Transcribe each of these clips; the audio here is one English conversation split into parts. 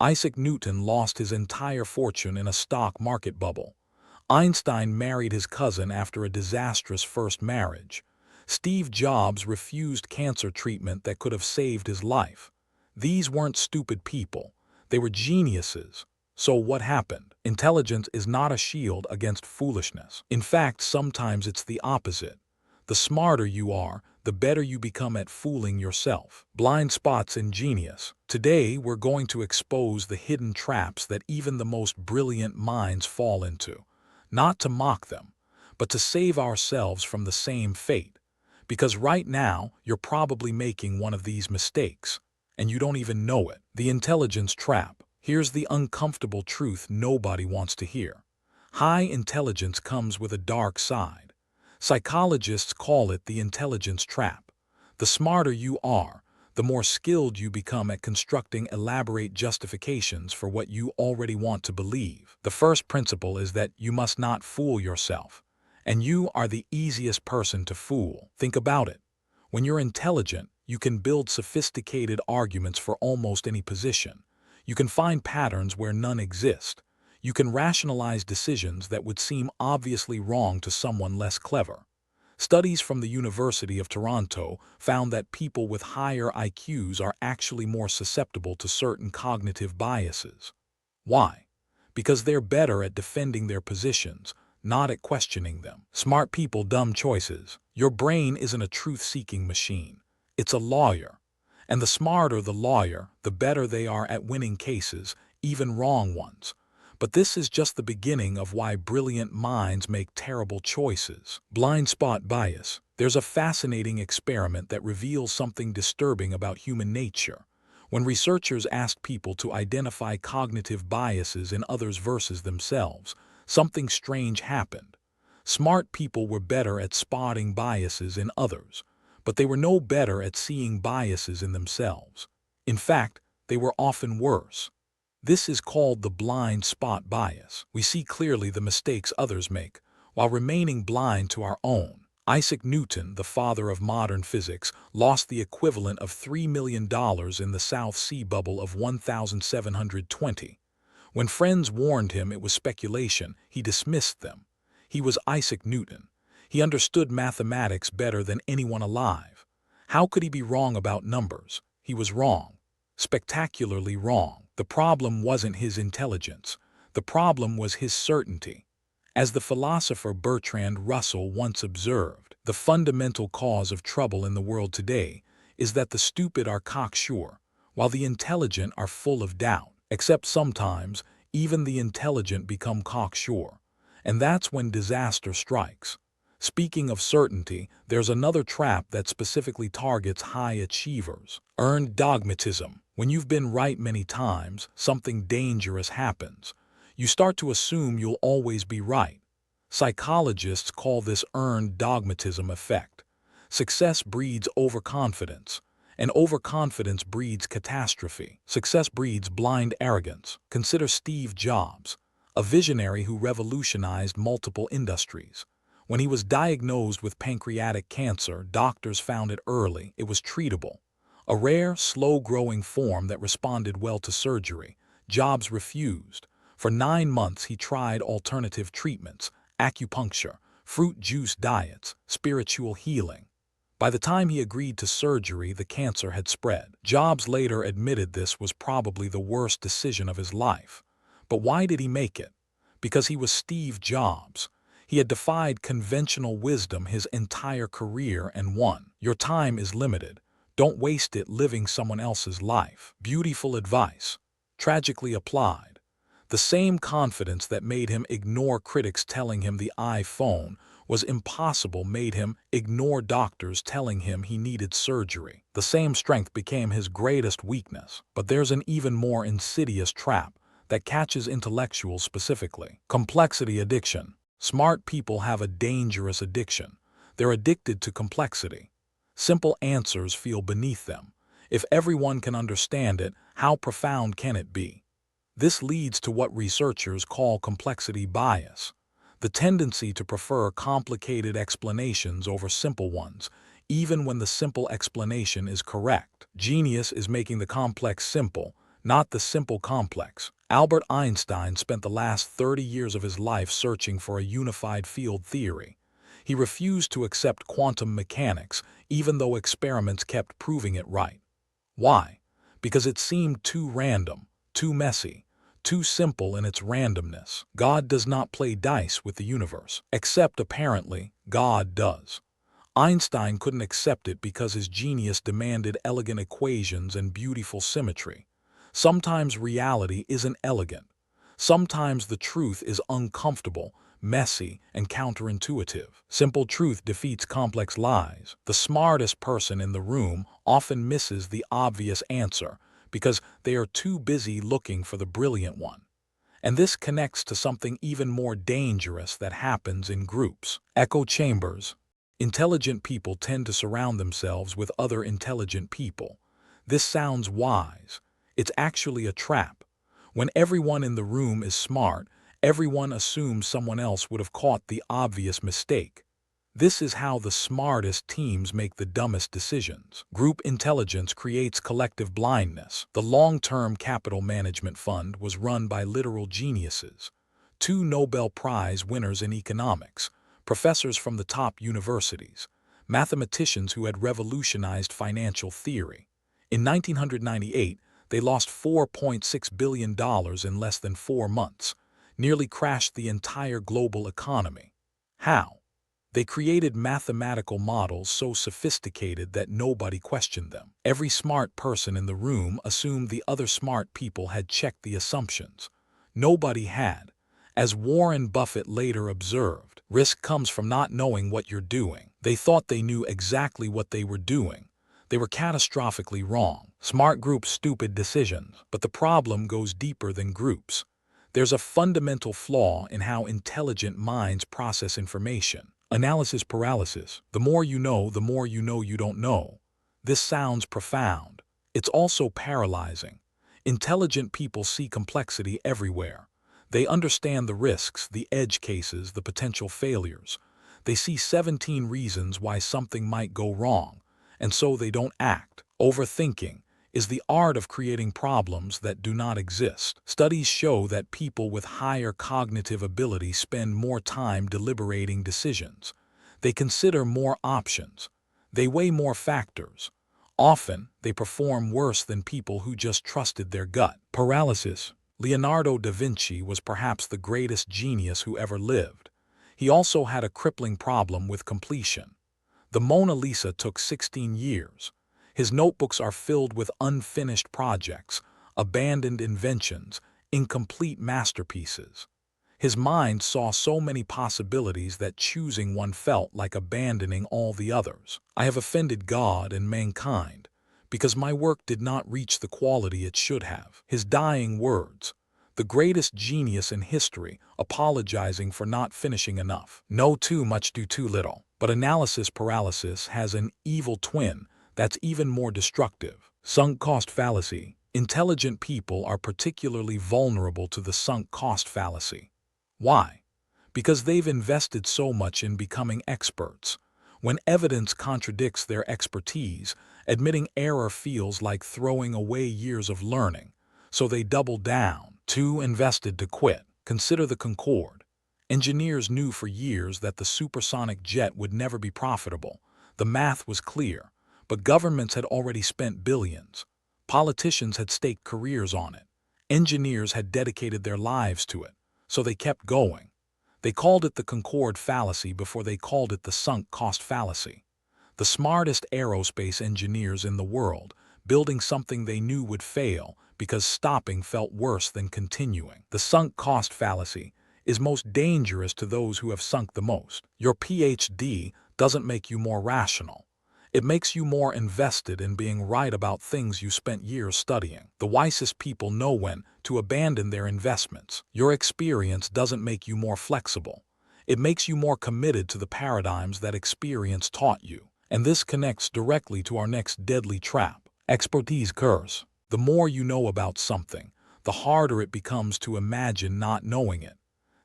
Isaac Newton lost his entire fortune in a stock market bubble. Einstein married his cousin after a disastrous first marriage. Steve Jobs refused cancer treatment that could have saved his life. These weren't stupid people. They were geniuses. So what happened? Intelligence is not a shield against foolishness. In fact, sometimes it's the opposite. The smarter you are, the better you become at fooling yourself. Blind spots in genius. Today, we're going to expose the hidden traps that even the most brilliant minds fall into. Not to mock them, but to save ourselves from the same fate. Because right now, you're probably making one of these mistakes, and you don't even know it. The intelligence trap. Here's the uncomfortable truth nobody wants to hear. High intelligence comes with a dark side. Psychologists call it the intelligence trap. The smarter you are, the more skilled you become at constructing elaborate justifications for what you already want to believe. The first principle is that you must not fool yourself, and you are the easiest person to fool. Think about it. When you're intelligent, you can build sophisticated arguments for almost any position. You can find patterns where none exist. You can rationalize decisions that would seem obviously wrong to someone less clever. Studies from the University of Toronto found that people with higher IQs are actually more susceptible to certain cognitive biases. Why? Because they're better at defending their positions, not at questioning them. Smart people, dumb choices. Your brain isn't a truth-seeking machine. It's a lawyer. And the smarter the lawyer, the better they are at winning cases, even wrong ones. But this is just the beginning of why brilliant minds make terrible choices. Blind spot bias. There's a fascinating experiment that reveals something disturbing about human nature. When researchers asked people to identify cognitive biases in others versus themselves, something strange happened. Smart people were better at spotting biases in others, but they were no better at seeing biases in themselves. In fact, they were often worse. This is called the blind spot bias. We see clearly the mistakes others make, while remaining blind to our own. Isaac Newton, the father of modern physics, lost the equivalent of $3 million in the South Sea bubble of 1720. When friends warned him it was speculation, he dismissed them. He was Isaac Newton. He understood mathematics better than anyone alive. How could he be wrong about numbers? He was wrong. Spectacularly wrong. The problem wasn't his intelligence. The problem was his certainty. As the philosopher Bertrand Russell once observed, the fundamental cause of trouble in the world today is that the stupid are cocksure, while the intelligent are full of doubt. Except sometimes, even the intelligent become cocksure. And that's when disaster strikes. Speaking of certainty, there's another trap that specifically targets high achievers. Earned dogmatism. When you've been right many times, something dangerous happens. You start to assume you'll always be right. Psychologists call this earned dogmatism effect. Success breeds overconfidence, and overconfidence breeds catastrophe. Success breeds blind arrogance. Consider Steve Jobs, a visionary who revolutionized multiple industries. When he was diagnosed with pancreatic cancer, doctors found it early. It was treatable. A rare, slow-growing form that responded well to surgery. Jobs refused. For 9 months he tried alternative treatments, acupuncture, fruit juice diets, spiritual healing. By the time he agreed to surgery, the cancer had spread. Jobs later admitted this was probably the worst decision of his life. But why did he make it? Because he was Steve Jobs. He had defied conventional wisdom his entire career and won. Your time is limited. Don't waste it living someone else's life. Beautiful advice. Tragically applied. The same confidence that made him ignore critics telling him the iPhone was impossible made him ignore doctors telling him he needed surgery. The same strength became his greatest weakness. But there's an even more insidious trap that catches intellectuals specifically. Complexity addiction. Smart people have a dangerous addiction. They're addicted to complexity. Simple answers feel beneath them. If everyone can understand it, how profound can it be? This leads to what researchers call complexity bias, the tendency to prefer complicated explanations over simple ones, even when the simple explanation is correct. Genius is making the complex simple, not the simple complex. Albert Einstein spent the last 30 years of his life searching for a unified field theory. He refused to accept quantum mechanics, even though experiments kept proving it right. Why? Because it seemed too random, too messy, too simple in its randomness. God does not play dice with the universe, except apparently God does. Einstein couldn't accept it because his genius demanded elegant equations and beautiful symmetry. Sometimes reality isn't elegant. Sometimes the truth is uncomfortable, messy, and counterintuitive. Simple truth defeats complex lies. The smartest person in the room often misses the obvious answer because they are too busy looking for the brilliant one. And this connects to something even more dangerous that happens in groups. Echo chambers. Intelligent people tend to surround themselves with other intelligent people. This sounds wise. It's actually a trap. When everyone in the room is smart, everyone assumes someone else would have caught the obvious mistake. This is how the smartest teams make the dumbest decisions. Group intelligence creates collective blindness. The long-term capital management fund was run by literal geniuses. 2 Nobel Prize winners in economics, professors from the top universities, mathematicians who had revolutionized financial theory. In 1998, they lost $4.6 billion in less than 4 months, nearly crashed the entire global economy. How? They created mathematical models so sophisticated that nobody questioned them. Every smart person in the room assumed the other smart people had checked the assumptions. Nobody had. As Warren Buffett later observed, risk comes from not knowing what you're doing. They thought they knew exactly what they were doing. They were catastrophically wrong. Smart groups, stupid decisions. But the problem goes deeper than groups. There's a fundamental flaw in how intelligent minds process information. Analysis paralysis. The more you know you don't know. This sounds profound. It's also paralyzing. Intelligent people see complexity everywhere. They understand the risks, the edge cases, the potential failures. They see 17 reasons why something might go wrong, and so they don't act. Overthinking is the art of creating problems that do not exist. Studies show that people with higher cognitive ability spend more time deliberating decisions. They consider more options. They weigh more factors. Often, they perform worse than people who just trusted their gut. Paralysis. Leonardo da Vinci was perhaps the greatest genius who ever lived. He also had a crippling problem with completion. The Mona Lisa took 16 years. His notebooks are filled with unfinished projects, abandoned inventions, incomplete masterpieces. His mind saw so many possibilities that choosing one felt like abandoning all the others. I have offended God and mankind because my work did not reach the quality it should have. His dying words. The greatest genius in history, apologizing for not finishing enough. Know too much, do too little. But analysis paralysis has an evil twin that's even more destructive. Sunk cost fallacy. Intelligent people are particularly vulnerable to the sunk cost fallacy. Why? Because they've invested so much in becoming experts. When evidence contradicts their expertise, admitting error feels like throwing away years of learning. So they double down. Too invested to quit. Consider the Concorde. Engineers knew for years that the supersonic jet would never be profitable. The math was clear, but governments had already spent billions. Politicians had staked careers on it. Engineers had dedicated their lives to it, so they kept going. They called it the Concorde fallacy before they called it the sunk cost fallacy. The smartest aerospace engineers in the world, building something they knew would fail because stopping felt worse than continuing. The sunk cost fallacy is most dangerous to those who have sunk the most. Your PhD doesn't make you more rational. It makes you more invested in being right about things you spent years studying. The wisest people know when to abandon their investments. Your experience doesn't make you more flexible. It makes you more committed to the paradigms that experience taught you. And this connects directly to our next deadly trap. Expertise curse. The more you know about something, the harder it becomes to imagine not knowing it.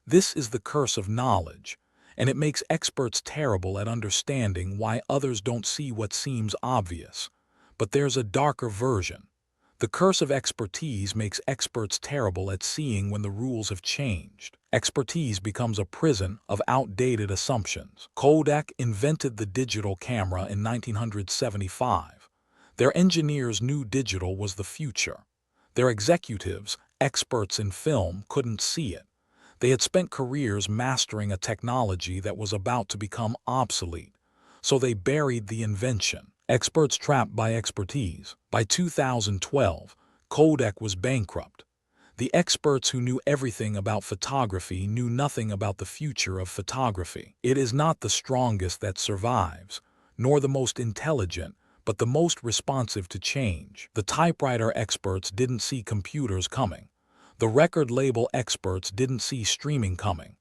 This is the curse of knowledge, and it makes experts terrible at understanding why others don't see what seems obvious. But there's a darker version. The curse of expertise makes experts terrible at seeing when the rules have changed. Expertise becomes a prison of outdated assumptions. Kodak invented the digital camera in 1975. Their engineers knew digital was the future. Their executives, experts in film, couldn't see it. They had spent careers mastering a technology that was about to become obsolete, so they buried the invention. Experts trapped by expertise. By 2012, Kodak was bankrupt. The experts who knew everything about photography knew nothing about the future of photography. It is not the strongest that survives, nor the most intelligent, but the most responsive to change. The typewriter experts didn't see computers coming. The record label experts didn't see streaming coming.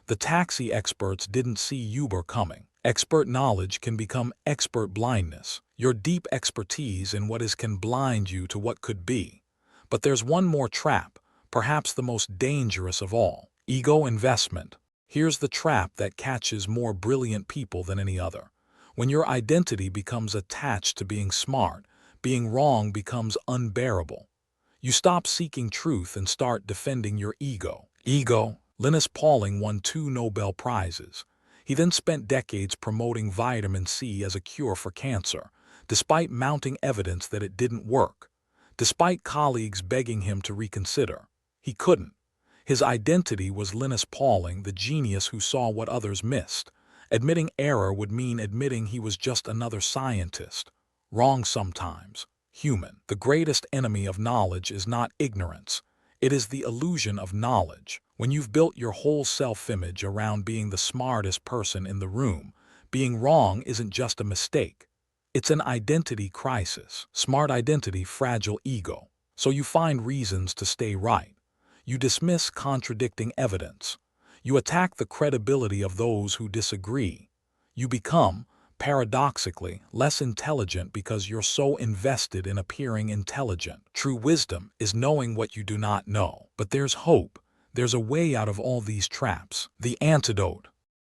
The taxi experts didn't see Uber coming. Expert knowledge can become expert blindness. Your deep expertise in what is can blind you to what could be. But there's one more trap, perhaps the most dangerous of all: ego investment. Here's the trap that catches more brilliant people than any other. When your identity becomes attached to being smart, being wrong becomes unbearable. You stop seeking truth and start defending your ego. Linus Pauling won 2 Nobel Prizes. He then spent decades promoting vitamin C as a cure for cancer, despite mounting evidence that it didn't work. Despite colleagues begging him to reconsider, he couldn't. His identity was Linus Pauling, the genius who saw what others missed. Admitting error would mean admitting he was just another scientist. Wrong sometimes. Human. The greatest enemy of knowledge is not ignorance. It is the illusion of knowledge. When you've built your whole self-image around being the smartest person in the room, being wrong isn't just a mistake. It's an identity crisis. Smart identity, fragile ego. So you find reasons to stay right. You dismiss contradicting evidence. You attack the credibility of those who disagree. You become, paradoxically, less intelligent because you're so invested in appearing intelligent. True wisdom is knowing what you do not know. But there's hope. There's a way out of all these traps. The antidote.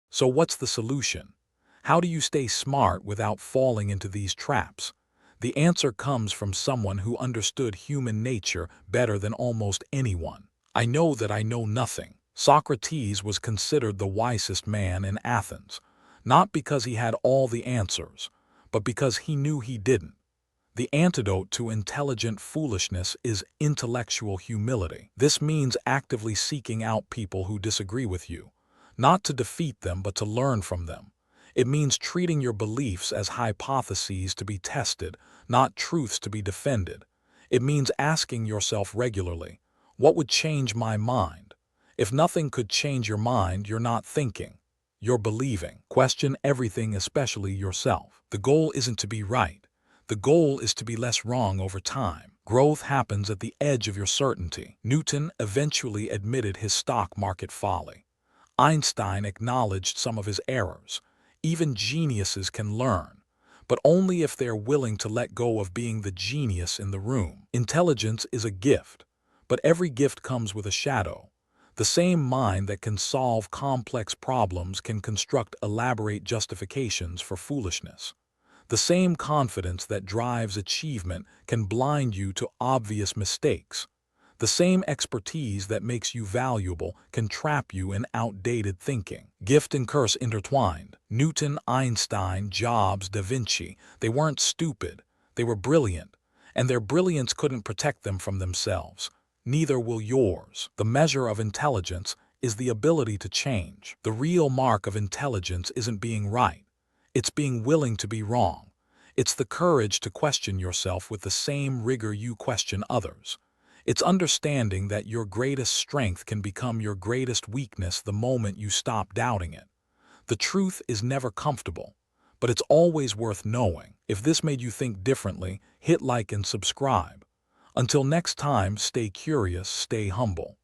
So what's the solution? How do you stay smart without falling into these traps? The answer comes from someone who understood human nature better than almost anyone. I know that I know nothing. Socrates was considered the wisest man in Athens, not because he had all the answers, but because he knew he didn't. The antidote to intelligent foolishness is intellectual humility. This means actively seeking out people who disagree with you, not to defeat them but to learn from them. It means treating your beliefs as hypotheses to be tested, not truths to be defended. It means asking yourself regularly, what would change my mind? If nothing could change your mind, you're not thinking. You're believing. Question everything, especially yourself. The goal isn't to be right. The goal is to be less wrong over time. Growth happens at the edge of your certainty. Newton eventually admitted his stock market folly. Einstein acknowledged some of his errors. Even geniuses can learn, but only if they're willing to let go of being the genius in the room. Intelligence is a gift, but every gift comes with a shadow. The same mind that can solve complex problems can construct elaborate justifications for foolishness. The same confidence that drives achievement can blind you to obvious mistakes. The same expertise that makes you valuable can trap you in outdated thinking. Gift and curse intertwined. Newton, Einstein, Jobs, Da Vinci, they weren't stupid. They were brilliant, and their brilliance couldn't protect them from themselves. Neither will yours. The measure of intelligence is the ability to change. The real mark of intelligence isn't being right. It's being willing to be wrong. It's the courage to question yourself with the same rigor you question others. It's understanding that your greatest strength can become your greatest weakness the moment you stop doubting it. The truth is never comfortable, but it's always worth knowing. If this made you think differently, hit like and subscribe. Until next time, stay curious, stay humble.